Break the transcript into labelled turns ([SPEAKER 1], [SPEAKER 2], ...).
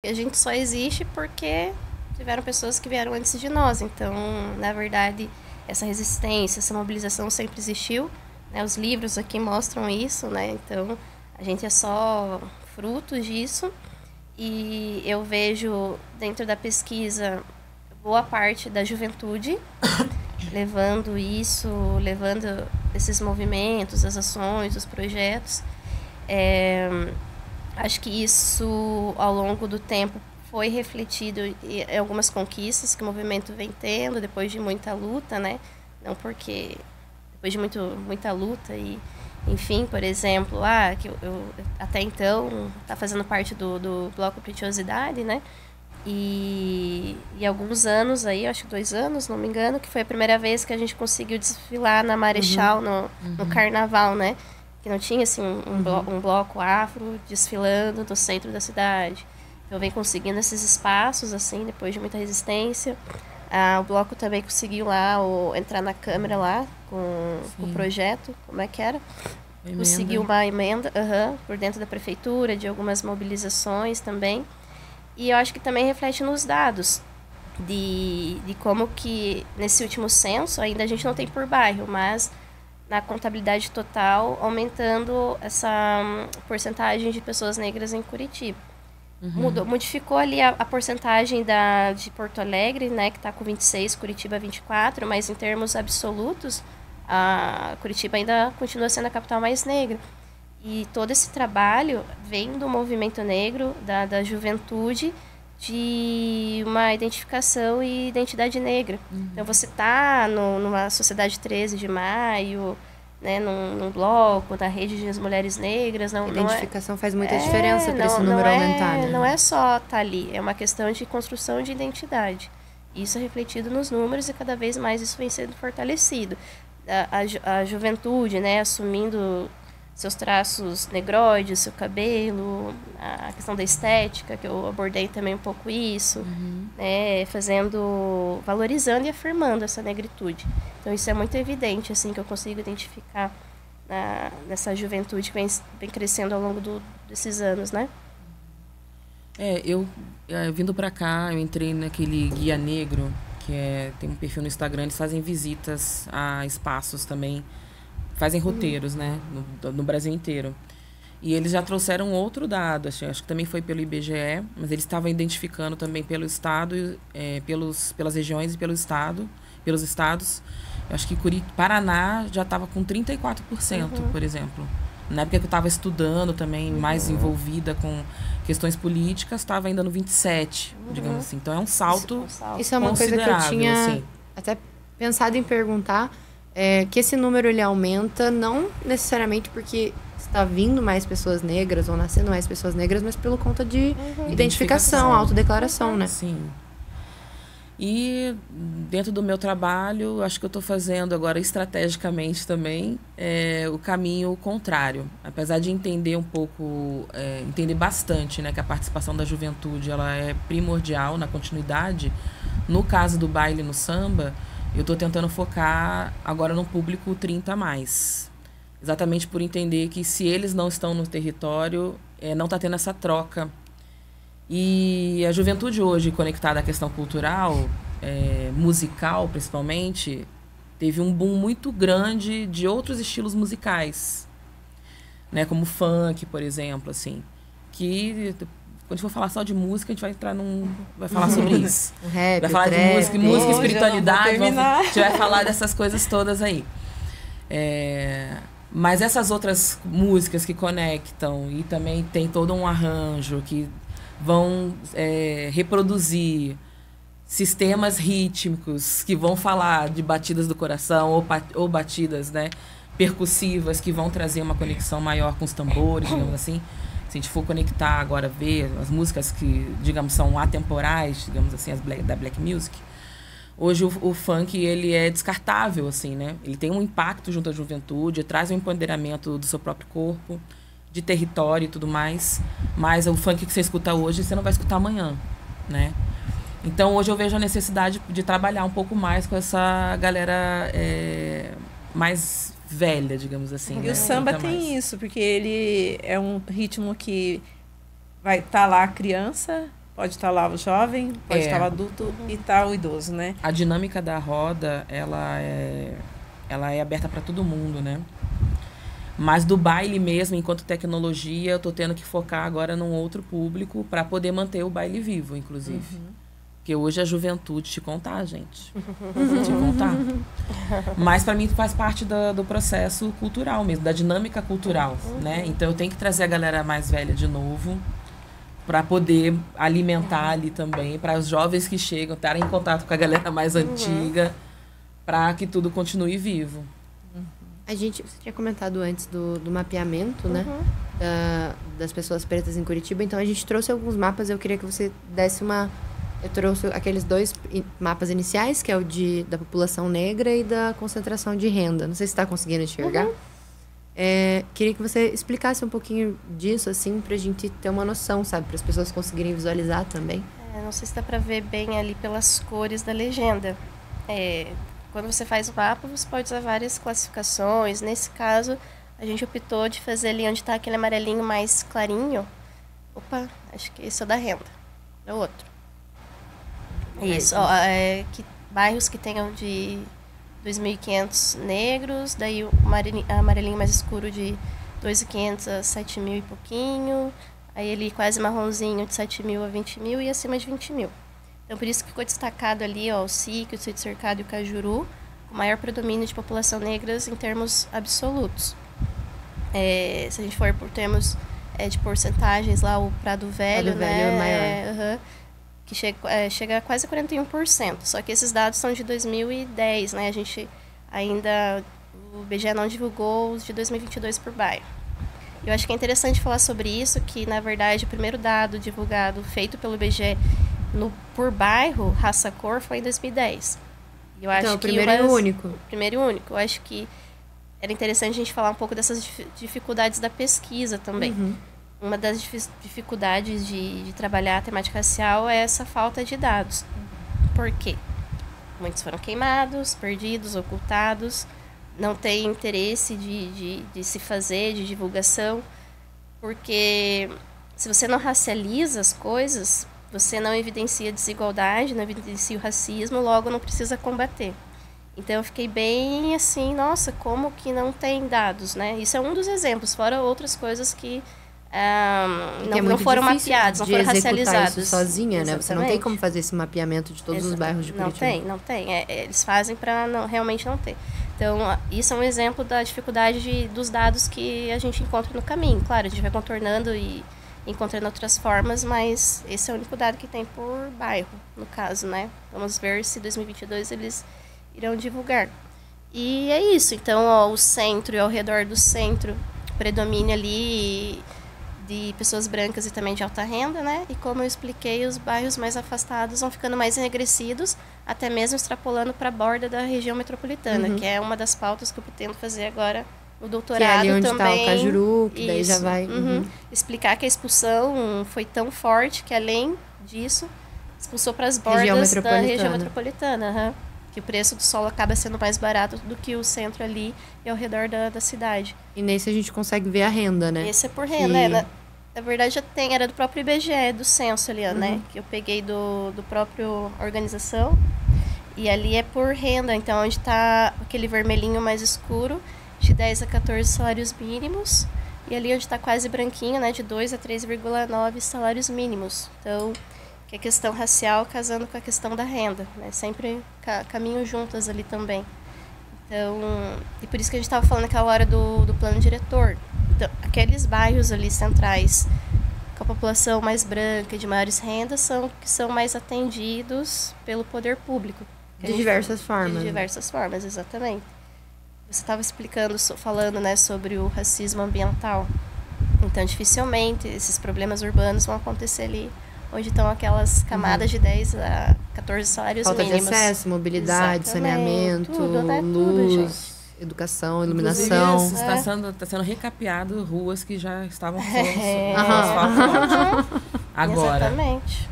[SPEAKER 1] A gente só existe porque tiveram pessoas que vieram antes de nós. Então, na verdade, essa resistência, essa mobilização sempre existiu, né? Os livros aqui mostram isso, né? Então, a gente é só fruto disso. E eu vejo dentro da pesquisa boa parte da juventude levando isso, levando esses movimentos, as ações, os projetos. Acho que isso, ao longo do tempo, foi refletido em algumas conquistas que o movimento vem tendo, depois de muita luta, né? Não porque... Depois de muita luta e... Enfim, por exemplo, que eu até então tá fazendo parte do Bloco Pretiosidade, né? E alguns anos aí, acho que 2 anos, não me engano, que foi a primeira vez que a gente conseguiu desfilar na Marechal, no carnaval, né? Que não tinha, assim, um bloco afro desfilando no centro da cidade. Então, vem conseguindo esses espaços, assim, depois de muita resistência. O bloco também conseguiu lá entrar na Câmara lá com o projeto, como é que era? Conseguiu uma emenda por dentro da prefeitura, de algumas mobilizações também. E eu acho que também reflete nos dados de como que, nesse último censo, ainda a gente não tem por bairro, mas na contabilidade total, aumentando essa porcentagem de pessoas negras em Curitiba. Modificou ali a porcentagem de Porto Alegre, né, que está com 26, Curitiba 24, mas em termos absolutos, a Curitiba ainda continua sendo a capital mais negra. E todo esse trabalho vem do movimento negro, da juventude, de uma identificação e identidade negra. Então, você está numa sociedade 13 de maio, né, num bloco, da rede das mulheres negras.
[SPEAKER 2] A identificação faz muita diferença para esse número aumentar. Né?
[SPEAKER 1] Não é só estar ali, é uma questão de construção de identidade. Isso é refletido nos números e cada vez mais isso vem sendo fortalecido. A juventude, né, assumindo seus traços negroides, seu cabelo, a questão da estética, que eu abordei também um pouco isso, né, valorizando e afirmando essa negritude. Então, isso é muito evidente, assim, que eu consigo identificar nessa juventude que vem crescendo ao longo desses anos, né?
[SPEAKER 3] Eu vindo para cá, eu entrei naquele Guia Negro, que tem um perfil no Instagram, eles fazem visitas a espaços também, fazem roteiros, né, no Brasil inteiro. E eles já trouxeram outro dado, acho que também foi pelo IBGE, mas eles estavam identificando também pelo estado, pelas regiões e pelo estado, pelos estados. Eu acho que Paraná já estava com 34%, por exemplo. Na época que eu estava estudando também, mais envolvida com questões políticas, estava ainda no 27%, digamos assim. Então, é um salto
[SPEAKER 2] Isso é uma coisa que eu tinha
[SPEAKER 3] assim,
[SPEAKER 2] até pensado em perguntar, que esse número ele aumenta, não necessariamente porque está vindo mais pessoas negras ou nascendo mais pessoas negras, mas pelo conta de identificação, autodeclaração, né?
[SPEAKER 3] Sim. E dentro do meu trabalho, acho que eu estou fazendo agora estrategicamente também o caminho contrário. Apesar de entender um pouco, entender bastante, né, que a participação da juventude ela é primordial na continuidade. No caso do baile no samba, eu estou tentando focar agora no público 30 a mais. Exatamente por entender que se eles não estão no território, não está tendo essa troca. E a juventude hoje, conectada à questão cultural, musical principalmente, teve um boom muito grande de outros estilos musicais, né? Como funk, por exemplo, assim, que quando a gente for falar só de música, a gente vai falar sobre isso.
[SPEAKER 2] Rap,
[SPEAKER 3] vai falar
[SPEAKER 2] trap,
[SPEAKER 3] de música, espiritualidade, a gente vai falar dessas coisas todas aí. Mas essas outras músicas que conectam e também tem todo um arranjo que vão reproduzir sistemas rítmicos que vão falar de batidas do coração ou batidas, né, percussivas que vão trazer uma conexão maior com os tambores, digamos assim. Se a gente for conectar agora, ver as músicas que, digamos, são atemporais, digamos assim, da Black Music, hoje o funk ele é descartável, assim, né? Ele tem um impacto junto à juventude, traz um empoderamento do seu próprio corpo, de território e tudo mais, mas o funk que você escuta hoje, você não vai escutar amanhã, né? Então, hoje eu vejo a necessidade de trabalhar um pouco mais com essa galera mais velha, digamos assim.
[SPEAKER 4] E
[SPEAKER 3] né?
[SPEAKER 4] o samba tem isso, porque ele é um ritmo que vai estar lá a criança, Pode estar lá o jovem, pode estar o adulto e tá o idoso, né?
[SPEAKER 3] A dinâmica da roda, ela é aberta para todo mundo, né? Mas do baile mesmo, enquanto tecnologia, eu tô tendo que focar agora num outro público para poder manter o baile vivo, inclusive. Porque hoje a juventude te contar, gente. Te contar. Mas para mim faz parte do processo cultural mesmo, da dinâmica cultural, né? Então eu tenho que trazer a galera mais velha de novo para poder alimentar ali também, para os jovens que chegam estarem em contato com a galera mais antiga, para que tudo continue vivo.
[SPEAKER 2] Você tinha comentado antes do mapeamento, né? Das pessoas pretas em Curitiba. Então, a gente trouxe alguns mapas. Eu queria que você desse uma... Eu trouxe aqueles 2 mapas iniciais, que é o da população negra e da concentração de renda. Não sei se está conseguindo enxergar. Queria que você explicasse um pouquinho disso, assim, pra gente ter uma noção, sabe? Para as pessoas conseguirem visualizar também.
[SPEAKER 1] Não sei se dá para ver bem ali pelas cores da legenda. Quando você faz o mapa, você pode usar várias classificações. Nesse caso, a gente optou de fazer ali onde está aquele amarelinho mais clarinho. Opa, acho que esse é o da renda. É o outro. Isso, que bairros que tenham de 2.500 negros, daí o amarelinho mais escuro de 2.500 a 7.000 e pouquinho, aí ele quase marronzinho de 7.000 a 20.000 e acima de 20.000. Então, por isso que ficou destacado ali o SIC, o Sítio Cercado e o Cajuru, o maior predomínio de população negra em termos absolutos. Se a gente for por termos de porcentagens, lá o Prado Velho,
[SPEAKER 2] Prado Velho é maior.
[SPEAKER 1] Que chega a quase 41%. Só que esses dados são de 2010, né? A gente ainda... O IBGE não divulgou os de 2022 por bairro. Eu acho que é interessante falar sobre isso, que, na verdade, o primeiro dado divulgado, feito pelo IBGE por bairro, raça-cor, foi em 2010. Eu acho
[SPEAKER 2] o primeiro e o único.
[SPEAKER 1] Primeiro e único. Eu acho que era interessante a gente falar um pouco dessas dificuldades da pesquisa também. Uma das dificuldades de trabalhar a temática racial é essa falta de dados. Por quê? Muitos foram queimados, perdidos, ocultados, não tem interesse de se fazer, de divulgação, porque se você não racializa as coisas, você não evidencia desigualdade, não evidencia o racismo, logo não precisa combater. Então eu fiquei bem assim, nossa, como que não tem dados, né? Isso é um dos exemplos, fora outras coisas que não foram mapeados, não foram racializados.
[SPEAKER 2] Isso sozinha, né? Você não tem como fazer esse mapeamento de todos os bairros de Curitiba.
[SPEAKER 1] Não tem. Eles fazem para realmente não ter. Então, isso é um exemplo da dificuldade dos dados que a gente encontra no caminho. Claro, a gente vai contornando e encontrando outras formas, mas esse é o único dado que tem por bairro, no caso, né? Vamos ver se em 2022 eles irão divulgar. E é isso. Então, o centro e ao redor do centro predomina ali de pessoas brancas e também de alta renda, né? E como eu expliquei, os bairros mais afastados vão ficando mais enegrecidos, até mesmo extrapolando para a borda da região metropolitana, que é uma das pautas que eu pretendo fazer agora no doutorado
[SPEAKER 2] também. Que é ali onde
[SPEAKER 1] também.
[SPEAKER 2] Está o Cajuru, que daí já vai...
[SPEAKER 1] Explicar que a expulsão foi tão forte que, além disso, expulsou para as bordas da região metropolitana. Que o preço do solo acaba sendo mais barato do que o centro ali e ao redor da cidade.
[SPEAKER 2] E nesse a gente consegue ver a renda, né?
[SPEAKER 1] Esse é por renda, Na verdade, já tem, era do próprio IBGE, do censo ali, né? Que eu peguei do próprio organização. E ali é por renda, então onde está aquele vermelhinho mais escuro, de 10 a 14 salários mínimos. E ali onde está quase branquinho, né? De 2 a 3,9 salários mínimos. Então, que é a questão racial casando com a questão da renda, né? Sempre caminham juntas ali também. Então, e por isso que a gente estava falando naquela hora do plano diretor. Então, aqueles bairros ali centrais com a população mais branca e de maiores rendas que são mais atendidos pelo poder público.
[SPEAKER 2] De diversas formas.
[SPEAKER 1] De diversas formas, exatamente. Você estava falando, né, sobre o racismo ambiental. Então, dificilmente esses problemas urbanos vão acontecer ali onde estão aquelas camadas de 10 a 14 salários mínimos.
[SPEAKER 2] Falta de acesso, mobilidade, saneamento,
[SPEAKER 1] tudo, né?
[SPEAKER 2] luz,
[SPEAKER 1] Tudo,
[SPEAKER 2] educação, iluminação.
[SPEAKER 3] Está sendo recapeado ruas que já estavam asfaltadas. Agora.
[SPEAKER 1] Exatamente.